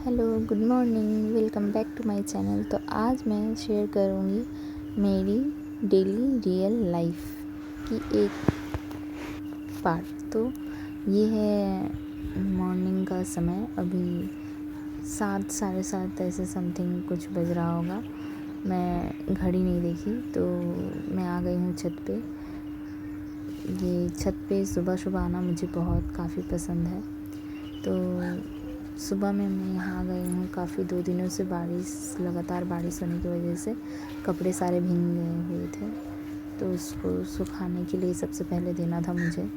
Hello, good morning, welcome back to my channel. तो आज मैं शेयर करूँगी मेरी डेली रियल लाइफ की एक पार्ट। तो ये है मॉर्निंग का समय, अभी 7 साढ़े 7 ऐसे समथिंग कुछ बज रहा होगा। मैं घड़ी नहीं देखी तो मैं आ गई हूँ छत पे। ये छत पे सुबह सुबह आना मुझे काफ़ी पसंद है। तो सुबह में मैं यहाँ आ गई हूँ। काफ़ी 2 दिनों से लगातार बारिश होने की वजह से कपड़े सारे भीग गए हुए थे, तो उसको सुखाने के लिए सबसे पहले देना था मुझे।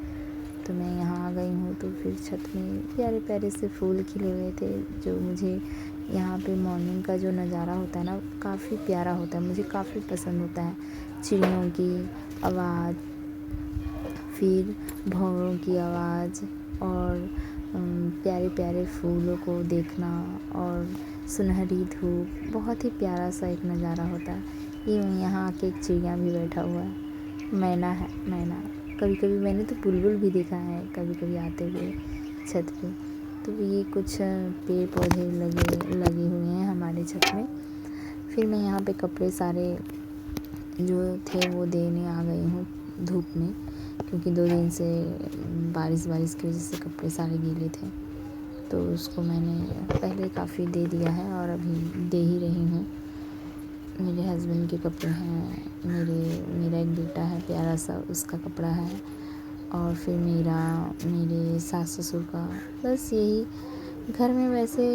तो मैं यहाँ आ गई हूँ। तो फिर छत में प्यारे प्यारे से फूल खिले हुए थे, जो मुझे यहाँ पे मॉर्निंग का जो नज़ारा होता है ना, काफ़ी प्यारा होता है, मुझे काफ़ी पसंद होता है। चिड़ियों की आवाज़, फिर भौरों की आवाज़ और प्यारे प्यारे फूलों को देखना और सुनहरी धूप, बहुत ही प्यारा सा एक नज़ारा होता है। ये यहाँ आके एक चिड़िया भी बैठा हुआ है, मैना है, मैना। कभी कभी मैंने तो बुलबुल भी देखा है कभी कभी आते हुए छत पे। तो ये कुछ पेड़ पौधे लगे हुए हैं हमारे छत में। फिर मैं यहाँ पे कपड़े सारे जो थे वो देने आ गई हूँ धूप में, क्योंकि 2 दिन से बारिश की वजह से कपड़े सारे गीले थे। तो उसको मैंने पहले काफ़ी दे दिया है और अभी दे ही रही हूँ। मेरे हस्बैंड के कपड़े हैं, मेरा एक बेटा है प्यारा सा, उसका कपड़ा है, और फिर मेरे सास ससुर का, बस यही। घर में वैसे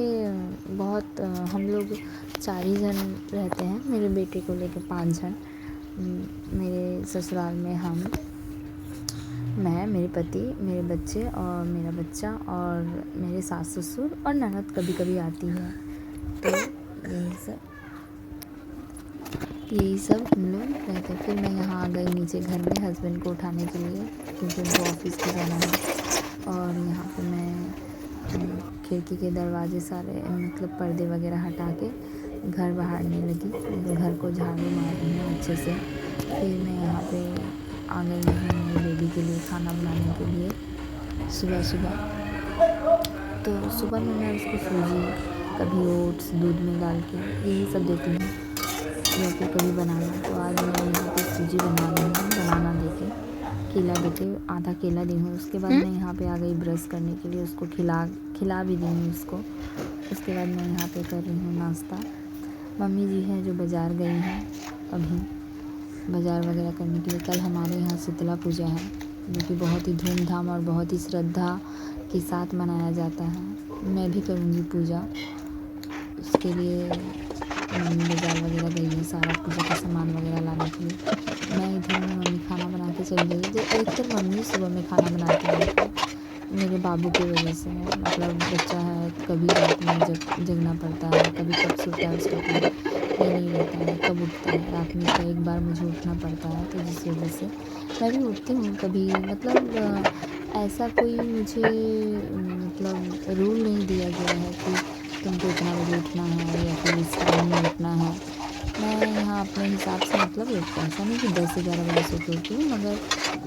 बहुत हम लोग 4 ही जन रहते हैं, मेरे बेटे को लेकर 5 जन। मेरे ससुराल में मैं, मेरे पति, मेरे बच्चे और मेरा बच्चा और मेरे सास ससुर और ननद कभी कभी आती है। तो यही सब हम लोग रहते हैं। फिर मैं यहाँ आ गई नीचे घर में हस्बैंड को उठाने के लिए, क्योंकि उनको ऑफिस को जाना है। और यहाँ पे मैं खिड़की के दरवाजे सारे मतलब पर्दे वगैरह हटा के घर बहारने लगी, घर को झाड़ू मार रही हूँ अच्छे से। फिर मैं यहाँ पे आ गई हूँ मेरे बेबी के लिए खाना बनाने के लिए सुबह। तो सुबह में मैं उसको सूजी, कभी ओट्स दूध में डाल के यही सब देती हूँ, या फिर कभी बनाना। तो आज मैं यहाँ पे सूजी बना रही हूँ, बनाना देके, केला देके, आधा केला दी हूँ। उसके बाद मैं यहाँ पे आ गई ब्रश करने के लिए, उसको खिला भी दी हूँ उसको। उसके बाद मैं यहाँ पे कर रही हूँ नाश्ता। मम्मी जी हैं जो बाज़ार गई हैं, अभी बाज़ार वगैरह करने के लिए। कल हमारे यहाँ शीतला पूजा है, जो कि बहुत ही धूमधाम और बहुत ही श्रद्धा के साथ मनाया जाता है। मैं भी करूँगी पूजा, उसके लिए बाज़ार वगैरह गई है सारा पूजा का सामान वगैरह लाने के लिए। मैं इधर में मम्मी खाना बना के चली गई। जो अधिकतर मम्मी सुबह में खाना बनाती है, मेरे बाबू की वजह से है। मतलब बच्चा है, कभी रात में जगना पड़ता है, कभी कब सोता है उसका कोई ये नहीं रहता है, कब उठता है। रात में तो एक बार मुझे उठना पड़ता है, तो जिस वजह से मैं भी उठती हूँ कभी। मतलब ऐसा कोई मुझे मतलब रूल नहीं दिया गया है कि तुमको इतना बजे उठना है या फिर इस टाइम में उठना है। मैं यहाँ अपने हिसाब से मतलब ऐसा नहीं कि 10-11 बजे सो के उठती हूँ, मगर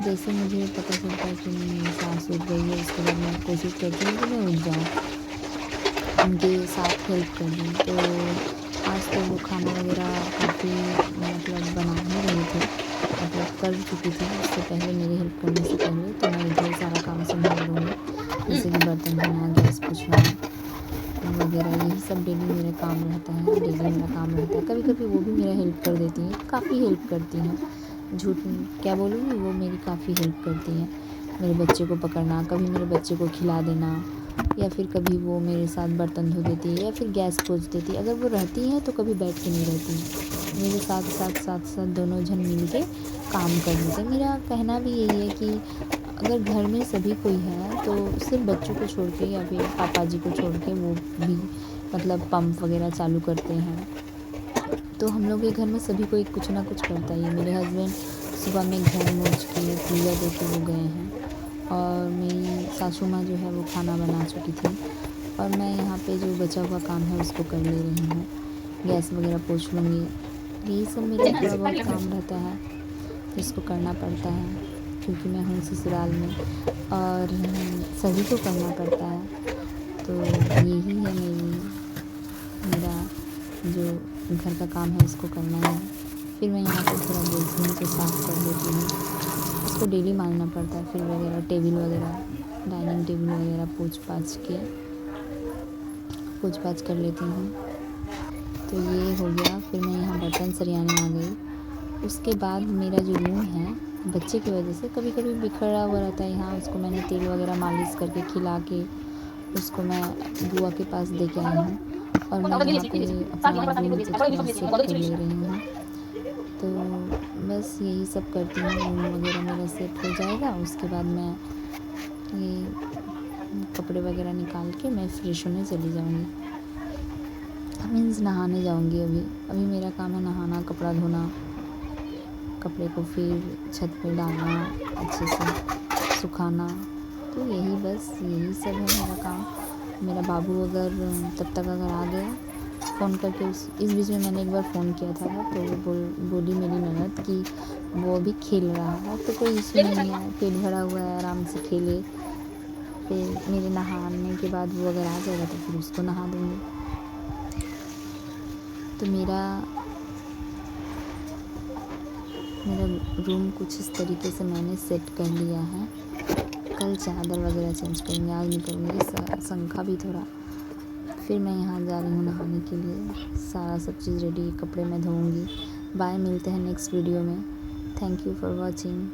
जैसे मुझे पता चलता है कि मेरी सास उठ गई है, उसके बाद मैं कोशिश करती हूँ कि मैं उठ जाऊँ, उनके साथ हेल्प कर दूँ। तो आज तो वो खाना वगैरह काफ़ी मतलब बना ही रहे थे, मतलब कर चुकी थी उससे पहले, मेरी हेल्प करने से पहले। तो मैं इधर सारा काम संभाल लूँगी, जैसे कि बर्तन धोना, गैस पोछना वगैरह, यही सब डेली मेरा काम रहता है। कभी कभी वो भी मेरा हेल्प कर देती हैं, काफ़ी हेल्प करती हैं, झूठ क्या बोलूँगी, वो मेरी काफ़ी हेल्प करती हैं। मेरे बच्चे को पकड़ना, कभी मेरे बच्चे को खिला देना, या फिर कभी वो मेरे साथ बर्तन धो देती है या फिर गैस पोंछ देती है। अगर वो रहती हैं तो कभी बैठ के नहीं रहती हैं, मेरे साथ दोनों जन मिल के काम कर लेते हैं। मेरा कहना भी यही है कि अगर घर में सभी कोई है तो सिर्फ बच्चों को छोड़ के या फिर पापा जी को छोड़ के वो भी मतलब पंप वगैरह चालू करते हैं, तो हम लोग के घर में सभी कोई कुछ ना कुछ करता ही है। मेरे हस्बैंड सुबह में घर मोच के पूजा दे के वो गए हैं, और मेरी सासू माँ जो है वो खाना बना चुकी थी, और मैं यहाँ पे जो बचा हुआ काम है उसको कर ले रही हूँ। गैस वगैरह पोंछ लूँगी, यही सब मेरा थोड़ा बहुत काम रहता है जिसको करना पड़ता है, क्योंकि मैं हूँ ससुराल में और सभी को करना पड़ता है। तो यही है मेरी जो घर का काम है उसको करना है। फिर मैं यहाँ पे थोड़ा बेसिन को साफ़ कर लेती हूँ, उसको डेली मांजना पड़ता है। फिर वगैरह टेबल वगैरह, डाइनिंग टेबल वगैरह पोंछ पाछ कर लेती हूँ। तो ये हो गया। फिर मैं यहाँ बर्तन सरियाने आ गई। उसके बाद मेरा जो रूम है बच्चे की वजह से कभी कभी बिखरा हुआ रहता है यहाँ, उसको मैंने तेल वगैरह मालिश करके खिला के उसको मैं बुआ के पास दे के आई हूँ। और मैं यहाँ पे अपना रूम को थोड़ा सेट कर ले रही हूँ। तो बस यही सब करती हूँ। रूम वगैरह मेरा सेट हो जाएगा, उसके बाद मैं ये कपड़े वगैरह निकाल के मैं फ़्रेश होने चली जाऊँगी। मीन्स नहाने जाऊँगी। अभी मेरा काम है नहाना, कपड़ा धोना, कपड़े को फिर छत पे डालना, अच्छे से सुखाना। तो यही सब है मेरा काम। मेरा बाबू अगर तब तक अगर आ गया फ़ोन करके, इस बीच में मैंने एक बार फ़ोन किया था तो वो बोली मेरी ननद कि वो अभी खेल रहा है, तो कोई इशू नहीं है, पेट भरा हुआ है, आराम से खेले। फिर मेरे नहाने के बाद वो अगर आ जाएगा तो फिर उसको नहा दूँगी। तो मेरा रूम कुछ इस तरीके से मैंने सेट कर लिया है। कल चादर वगैरह चेंज करेंगे, आज नहीं करूँगी। संखा भी थोड़ा। फिर मैं यहाँ जा रही हूँ नहाने के लिए। सारा सब चीज़ रेडी, कपड़े मैं धोऊँगी। बाय, मिलते हैं नेक्स्ट वीडियो में। Thank you for watching.